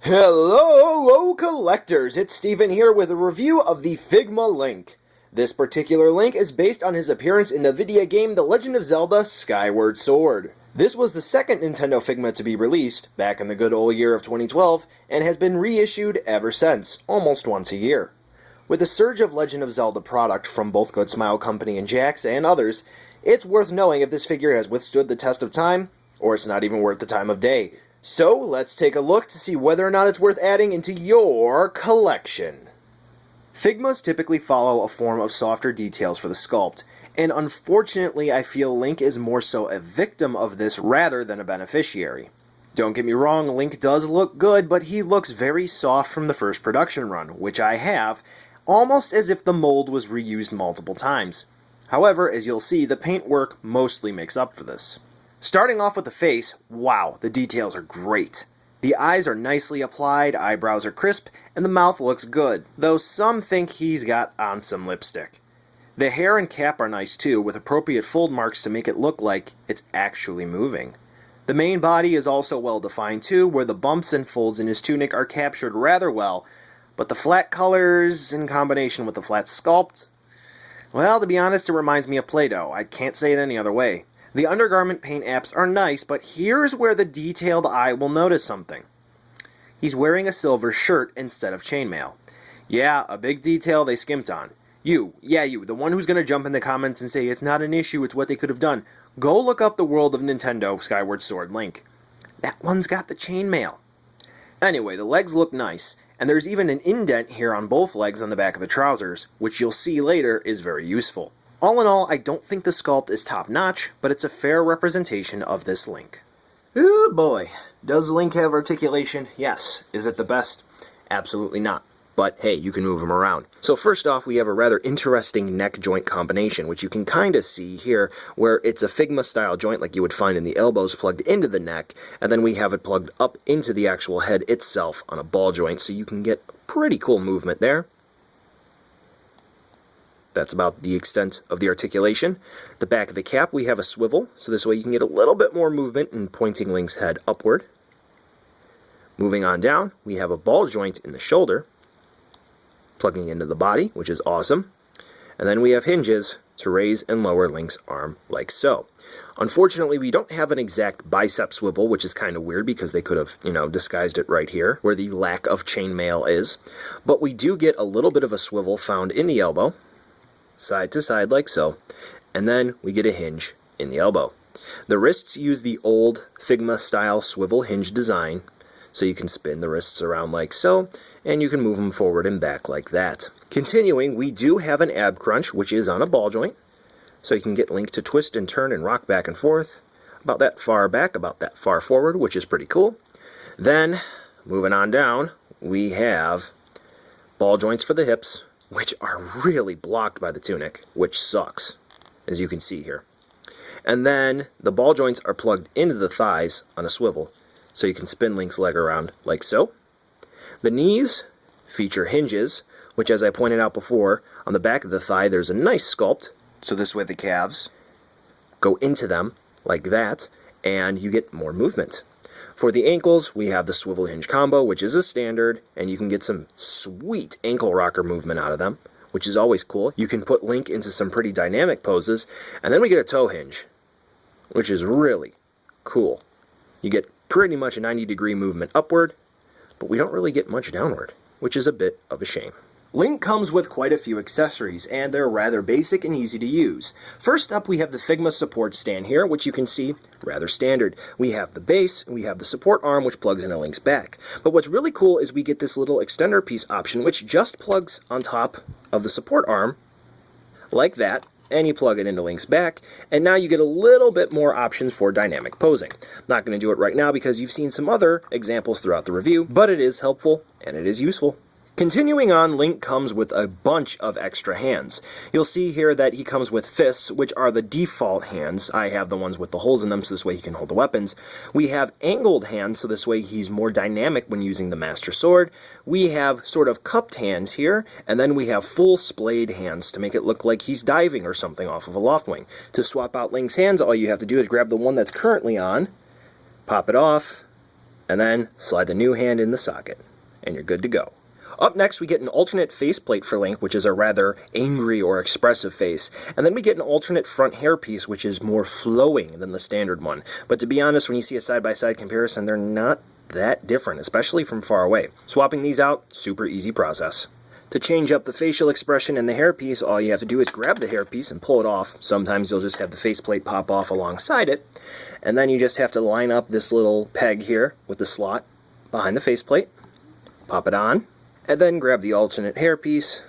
Hello, collectors! It's Steven here with a review of the Figma Link. This particular Link is based on his appearance in the video game The Legend of Zelda Skyward Sword. This was the second Nintendo Figma to be released, back in the good old year of 2012, and has been reissued ever since, almost once a year. With the surge of Legend of Zelda product from both Good Smile Company and Jax and others, it's worth knowing if this figure has withstood the test of time, or it's not even worth the time of day. So, let's take a look to see whether or not it's worth adding into your collection. Figmas typically follow a form of softer details for the sculpt, and unfortunately I feel Link is more so a victim of this rather than a beneficiary. Don't get me wrong, Link does look good, but he looks very soft from the first production run, which I have, almost as if the mold was reused multiple times. However, as you'll see, the paintwork mostly makes up for this. Starting off with the face, wow, the details are great. The eyes are nicely applied, eyebrows are crisp, and the mouth looks good, though some think he's got on some lipstick. The hair and cap are nice too, with appropriate fold marks to make it look like it's actually moving. The main body is also well defined too, where the bumps and folds in his tunic are captured rather well, but the flat colors, in combination with the flat sculpt, well, to be honest, it reminds me of Play-Doh. I can't say it any other way. The undergarment paint apps are nice, but here's where the detailed eye will notice something. He's wearing a silver shirt instead of chainmail. Yeah, a big detail they skimped on. You, the one who's going to jump in the comments and say it's not an issue, it's what they could have done. Go look up the World of Nintendo Skyward Sword Link. That one's got the chainmail. Anyway, the legs look nice, and there's even an indent here on both legs on the back of the trousers, which you'll see later is very useful. All in all, I don't think the sculpt is top-notch, but it's a fair representation of this Link. Ooh boy, does Link have articulation? Yes. Is it the best? Absolutely not. But hey, you can move him around. So first off, we have a rather interesting neck joint combination, which you can kind of see here, where it's a Figma-style joint like you would find in the elbows plugged into the neck, and then we have it plugged up into the actual head itself on a ball joint, so you can get pretty cool movement there. That's about the extent of the articulation. The back of the cap, we have a swivel, so this way you can get a little bit more movement in pointing Link's head upward. Moving on down, we have a ball joint in the shoulder, plugging into the body, which is awesome. And then we have hinges to raise and lower Link's arm like so. Unfortunately, we don't have an exact bicep swivel, which is kind of weird because they could have, disguised it right here, where the lack of chainmail is. But we do get a little bit of a swivel found in the elbow, side to side like so, and then we get a hinge in the elbow. The wrists use the old Figma style swivel hinge design, so you can spin the wrists around like so, and you can move them forward and back like that. Continuing, we do have an ab crunch, which is on a ball joint, so you can get Link to twist and turn and rock back and forth, about that far back, about that far forward, which is pretty cool. Then, moving on down, we have ball joints for the hips, which are really blocked by the tunic, which sucks, as you can see here. And then the ball joints are plugged into the thighs on a swivel, so you can spin Link's leg around like so. The knees feature hinges, which, as I pointed out before, on the back of the thigh there's a nice sculpt, so this way the calves go into them like that, and you get more movement. For the ankles, we have the swivel hinge combo, which is a standard, and you can get some sweet ankle rocker movement out of them, which is always cool. You can put Link into some pretty dynamic poses, and then we get a toe hinge, which is really cool. You get pretty much a 90-degree movement upward, but we don't really get much downward, which is a bit of a shame. Link comes with quite a few accessories, and they're rather basic and easy to use. First up, we have the Figma support stand here, which you can see rather standard. We have the base, and we have the support arm, which plugs into Link's back. But what's really cool is we get this little extender piece option, which just plugs on top of the support arm, like that, and you plug it into Link's back, and now you get a little bit more options for dynamic posing. Not going to do it right now because you've seen some other examples throughout the review, but it is helpful, and it is useful. Continuing on, Link comes with a bunch of extra hands. You'll see here that he comes with fists, which are the default hands. I have the ones with the holes in them, so this way he can hold the weapons. We have angled hands, so this way he's more dynamic when using the Master Sword. We have sort of cupped hands here, and then we have full splayed hands to make it look like he's diving or something off of a loft wing. To swap out Link's hands, all you have to do is grab the one that's currently on, pop it off, And then slide the new hand in the socket, and you're good to go. Up next, we get an alternate faceplate for Link, which is a rather angry or expressive face. And then we get an alternate front hairpiece, which is more flowing than the standard one. But to be honest, when you see a side-by-side comparison, they're not that different, especially from far away. Swapping these out, super easy process. To change up the facial expression in the hairpiece, all you have to do is grab the hairpiece and pull it off. Sometimes you'll just have the faceplate pop off alongside it. And then you just have to line up this little peg here with the slot behind the faceplate. Pop it on. And then grab the alternate hairpiece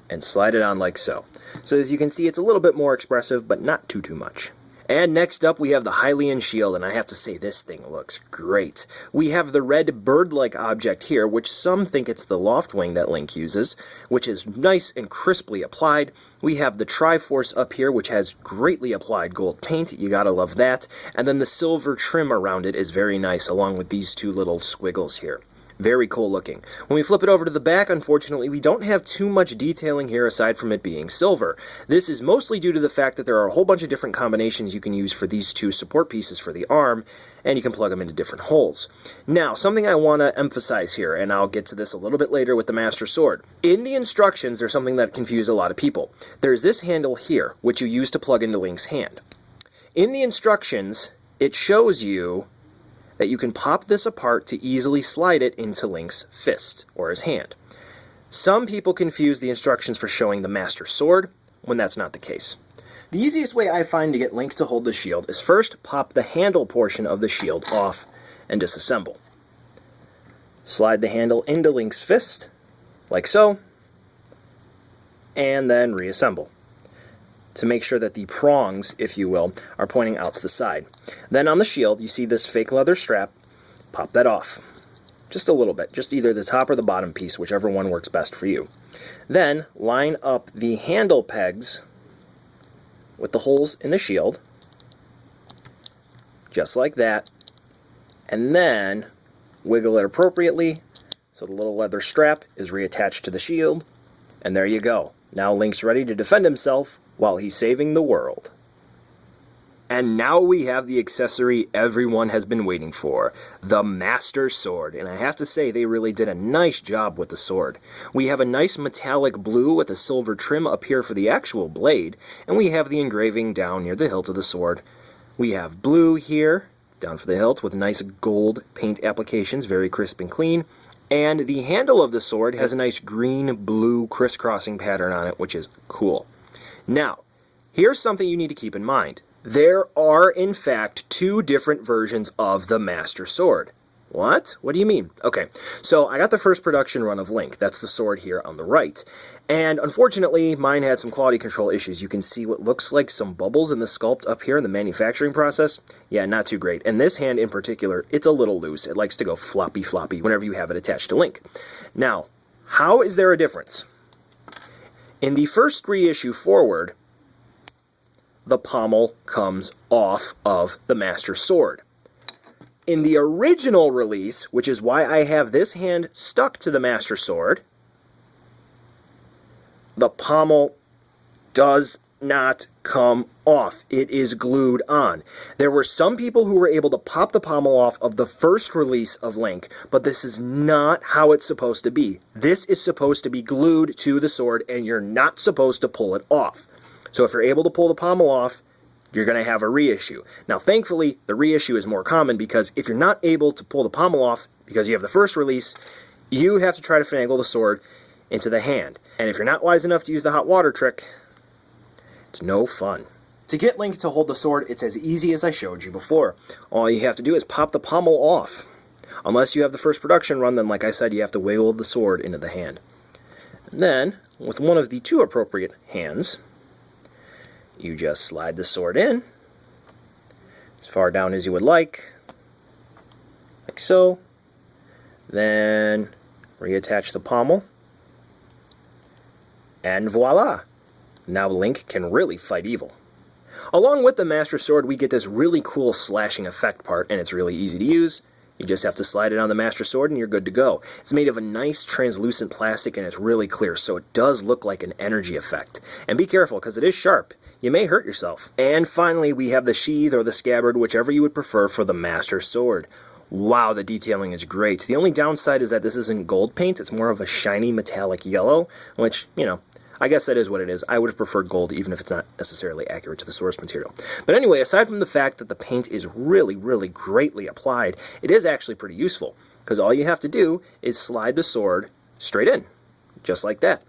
and slide it on like so. So as you can see, it's a little bit more expressive, but not too much. And next up, we have the Hylian Shield, and I have to say this thing looks great. We have the red bird-like object here, which some think it's the loft wing that Link uses, which is nice and crisply applied. We have the Triforce up here, which has greatly applied gold paint. You gotta love that. And then the silver trim around it is very nice, along with these two little squiggles here. Very cool looking. When we flip it over to the back, unfortunately, we don't have too much detailing here aside from it being silver. This is mostly due to the fact that there are a whole bunch of different combinations you can use for these two support pieces for the arm, and you can plug them into different holes. Now, something I want to emphasize here, and I'll get to this a little bit later with the Master Sword. In the instructions, there's something that confused a lot of people. There's this handle here, which you use to plug into Link's hand. In the instructions, it shows you that you can pop this apart to easily slide it into Link's fist, or his hand. Some people confuse the instructions for showing the Master Sword, when that's not the case. The easiest way I find to get Link to hold the shield is first pop the handle portion of the shield off and disassemble. Slide the handle into Link's fist, like so, and then reassemble, to make sure that the prongs, if you will, are pointing out to the side. Then on the shield, you see this fake leather strap. Pop that off. Just a little bit, just either the top or the bottom piece, whichever one works best for you. Then line up the handle pegs with the holes in the shield, just like that, and then wiggle it appropriately so the little leather strap is reattached to the shield, and there you go. Now Link's ready to defend himself while he's saving the world. And now we have the accessory everyone has been waiting for, the Master Sword. And I have to say, they really did a nice job with the sword. We have a nice metallic blue with a silver trim up here for the actual blade, and we have the engraving down near the hilt of the sword. We have blue here, down for the hilt, with nice gold paint applications, very crisp and clean. And the handle of the sword has a nice green-blue crisscrossing pattern on it, which is cool. Now, here's something you need to keep in mind. There are, in fact, two different versions of the Master Sword. What? What do you mean? Okay, so I got the first production run of Link. That's the sword here on the right. And unfortunately, mine had some quality control issues. You can see what looks like some bubbles in the sculpt up here in the manufacturing process. Yeah, not too great. And this hand in particular, it's a little loose. It likes to go floppy whenever you have it attached to Link. Now, how is there a difference? In the first reissue forward, the pommel comes off of the Master Sword. In the original release, which is why I have this hand stuck to the Master Sword, the pommel does not come off. It is glued on. There were some people who were able to pop the pommel off of the first release of Link, but this is not how it's supposed to be. This is supposed to be glued to the sword, and you're not supposed to pull it off. So if you're able to pull the pommel off, you're going to have a reissue. Now, thankfully, the reissue is more common because if you're not able to pull the pommel off because you have the first release, you have to try to finagle the sword into the hand. And if you're not wise enough to use the hot water trick, it's no fun. To get Link to hold the sword, it's as easy as I showed you before. All you have to do is pop the pommel off. Unless you have the first production run, then like I said, you have to wiggle the sword into the hand. And then, with one of the two appropriate hands, you just slide the sword in as far down as you would like so. Then reattach the pommel, and voila! Now Link can really fight evil. Along with the Master Sword, we get this really cool slashing effect part, and it's really easy to use. You just have to slide it on the Master Sword and you're good to go. It's made of a nice translucent plastic and it's really clear, so it does look like an energy effect. And be careful, because it is sharp. You may hurt yourself. And finally, we have the sheath or the scabbard, whichever you would prefer, for the Master Sword. Wow, the detailing is great. The only downside is that this isn't gold paint. It's more of a shiny metallic yellow, which, you know, I guess that is what it is. I would have preferred gold, even if it's not necessarily accurate to the source material. But anyway, aside from the fact that the paint is really, really greatly applied, it is actually pretty useful, because all you have to do is slide the sword straight in, just like that,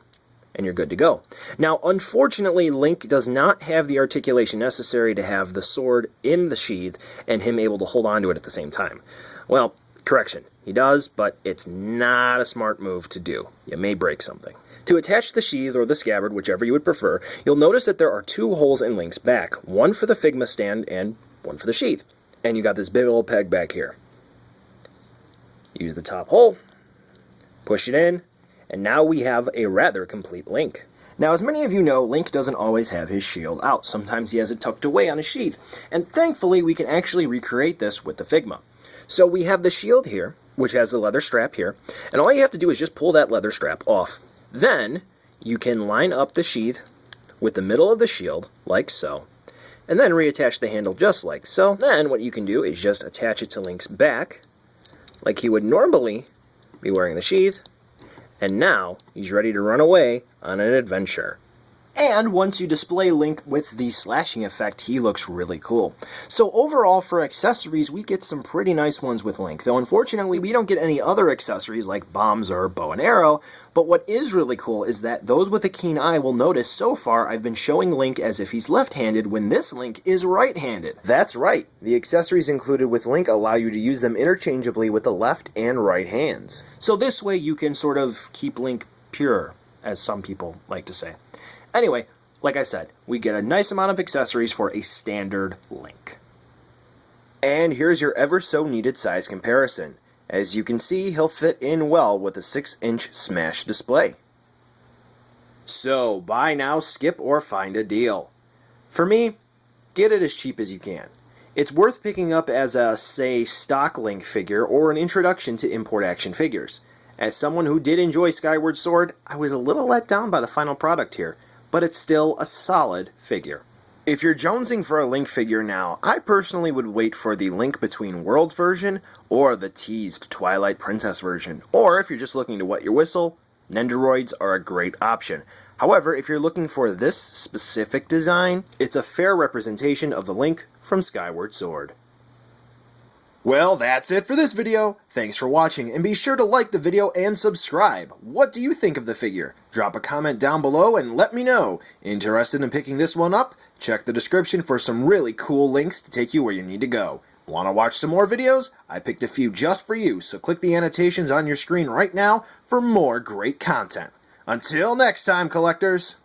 and you're good to go. Now, unfortunately, Link does not have the articulation necessary to have the sword in the sheath and him able to hold on to it at the same time. Well, correction, he does, but it's not a smart move to do. You may break something. To attach the sheath or the scabbard, whichever you would prefer, you'll notice that there are two holes in Link's back, one for the Figma stand and one for the sheath. And you got this big old peg back here. Use the top hole, push it in, and now we have a rather complete Link. Now, as many of you know, Link doesn't always have his shield out. Sometimes he has it tucked away on his sheath. And thankfully, we can actually recreate this with the Figma. So we have the shield here, which has the leather strap here, and all you have to do is just pull that leather strap off. Then, you can line up the sheath with the middle of the shield, like so, and then reattach the handle just like so. Then, what you can do is just attach it to Link's back, like he would normally be wearing the sheath, and now he's ready to run away on an adventure. And once you display Link with the slashing effect, he looks really cool. So overall, for accessories, we get some pretty nice ones with Link, though unfortunately we don't get any other accessories like bombs or bow and arrow. But what is really cool is that those with a keen eye will notice so far I've been showing Link as if he's left-handed when this Link is right-handed. That's right, the accessories included with Link allow you to use them interchangeably with the left and right hands. So this way you can sort of keep Link pure, as some people like to say. Anyway, like I said, we get a nice amount of accessories for a standard Link. And here's your ever so needed size comparison. As you can see, he'll fit in well with a 6-inch smash display. So, buy now, skip, or find a deal. For me, get it as cheap as you can. It's worth picking up as a, say, stock Link figure or an introduction to import action figures. As someone who did enjoy Skyward Sword, I was a little let down by the final product here, but it's still a solid figure. If you're jonesing for a Link figure now, I personally would wait for the Link Between Worlds version or the teased Twilight Princess version. Or if you're just looking to wet your whistle, Nendoroids are a great option. However, if you're looking for this specific design, it's a fair representation of the Link from Skyward Sword. Well, that's it for this video. Thanks for watching, and be sure to like the video and subscribe. What do you think of the figure? Drop a comment down below and let me know. Interested in picking this one up? Check the description for some really cool links to take you where you need to go. Want to watch some more videos? I picked a few just for you, so click the annotations on your screen right now for more great content. Until next time, collectors!